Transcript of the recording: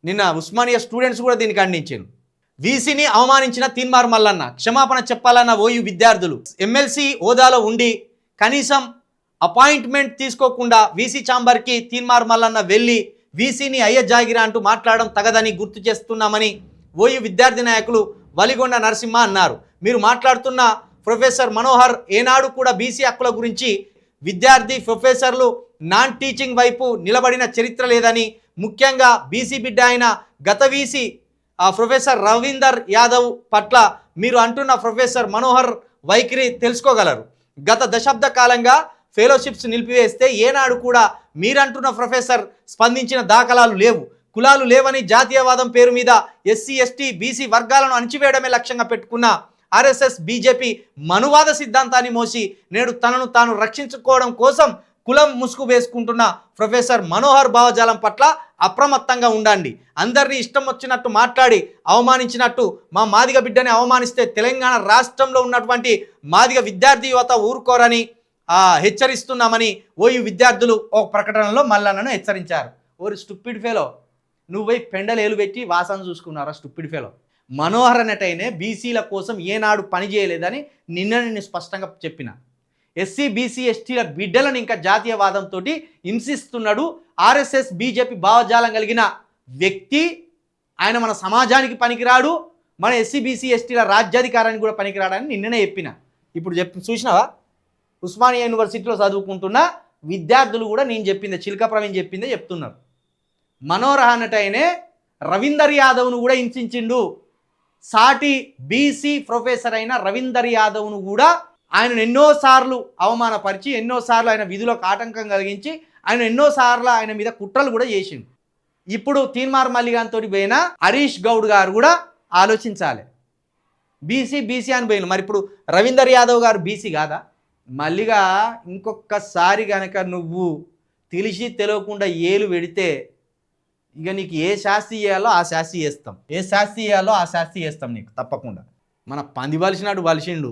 నిన్న ఉస్మానియా స్టూడెంట్స్ కూడా దీన్ని ఖండించారు. వీసీని అవమానించిన తీన్మార్ మల్లన్న క్షమాపణ చెప్పాలన్న ఓయూ విద్యార్థులు. ఎమ్మెల్సీ హోదాలో ఉండి కనీసం అపాయింట్మెంట్ తీసుకోకుండా వీసీ ఛాంబర్కి తీన్మార్ మల్లన్న వెళ్ళి వీసీని అయ్య జాగిరా అంటూ మాట్లాడడం తగదని గుర్తు చేస్తున్నామని ఓయూ విద్యార్థి నాయకులు వలిగొండ నరసింహ అన్నారు. మీరు మాట్లాడుతున్న ప్రొఫెసర్ మనోహర్ ఏనాడు కూడా బీసీ హక్కుల గురించి విద్యార్థి ప్రొఫెసర్లు నాన్ టీచింగ్ వైపు నిలబడిన చరిత్ర లేదని, ముఖ్యంగా బీసీ బిడ్డ అయిన గత వీసీ ప్రొఫెసర్ రవీందర్ యాదవ్ పట్ల మీరు అంటున్న ప్రొఫెసర్ మనోహర్ వైఖరి తెలుసుకోగలరు. గత దశాబ్ద కాలంగా ఫెలోషిప్స్ నిలిపివేస్తే ఏనాడు కూడా మీరంటున్న ప్రొఫెసర్ స్పందించిన దాఖలాలు లేవు. కులాలు లేవని జాతీయవాదం పేరు మీద ఎస్సీ ఎస్టీ బీసీ వర్గాలను అణచివేయడమే లక్ష్యంగా పెట్టుకున్న ఆర్ఎస్ఎస్ బీజేపీ మనువాద సిద్ధాంతాన్ని మోసి నేడు తనను తాను రక్షించుకోవడం కోసం కులం ముసుగు వేసుకుంటున్న ప్రొఫెసర్ మనోహర్ భావజాలం పట్ల అప్రమత్తంగా ఉండండి. అందరినీ ఇష్టం వచ్చినట్టు మాట్లాడి అవమానించినట్టు మా మాదిగ బిడ్డని అవమానిస్తే తెలంగాణ రాష్ట్రంలో ఉన్నటువంటి మాదిగ విద్యార్థి యువత ఊరుకోరని హెచ్చరిస్తున్నామని ఓయూ విద్యార్థులు ఒక ప్రకటనలో మల్లన్నను హెచ్చరించారు. ఓరి స్టూపిడ్ ఫెలో, నువ్వు పెండలేలు పెట్టి వాసన చూసుకున్నారా స్టూపిడ్ ఫెలో? మనోహర్ అన్నటైనే బీసీల కోసం ఏనాడు పని చేయలేదని నిన్న స్పష్టంగా చెప్పిన. ఎస్సీ బీసీ ఎస్టీల బిడ్డలను ఇంకా జాతీయవాదంతో హింసిస్తున్నాడు ఆర్ఎస్ఎస్ బీజేపీ భావజాలం కలిగిన వ్యక్తి. ఆయన మన సమాజానికి పనికిరాడు, మన ఎస్సీ బీసీ ఎస్టీల రాజ్యాధికారానికి కూడా పనికిరాడని నిన్ననే చెప్పిన. ఇప్పుడు చూసినావా, ఉస్మానియా యూనివర్సిటీలో చదువుకుంటున్న విద్యార్థులు కూడా నేను చెప్పిందే, చిల్కా ప్రవీణ్ చెప్పిందే చెప్తున్నారు. మనోహర్ అన్నటైనే రవీందర్ యాదవ్ను కూడా హింసించిండు. సాటి బీసీ ప్రొఫెసర్ అయిన రవీందర్ యాదవ్ను కూడా ఆయన ఎన్నోసార్లు అవమానపరిచి, ఎన్నోసార్లు ఆయన విధులకు ఆటంకం కలిగించి, ఆయన ఎన్నోసార్లు ఆయన మీద కుట్రలు కూడా చేసిండు. ఇప్పుడు తీన్మార్ మల్లిగాంతో పోయిన హరీష్ గౌడ్ గారు కూడా ఆలోచించాలి. బీసీ అని పోయిన మరి ఇప్పుడు రవీందర్ యాదవ్ గారు బీసీ కాదా? మల్లిగా ఇంకొకసారి కనుక నువ్వు తెలిసి తెలియకుండా ఏలు పెడితే ఇక నీకు ఏ శాస్తి చేయాలో ఆ శాస్తి చేస్తాం, ఏ శాస్తి చేయాలో ఆ శాస్తి చేస్తాం నీకు తప్పకుండా. మన పంది బలిసినాడు బలిసిండు.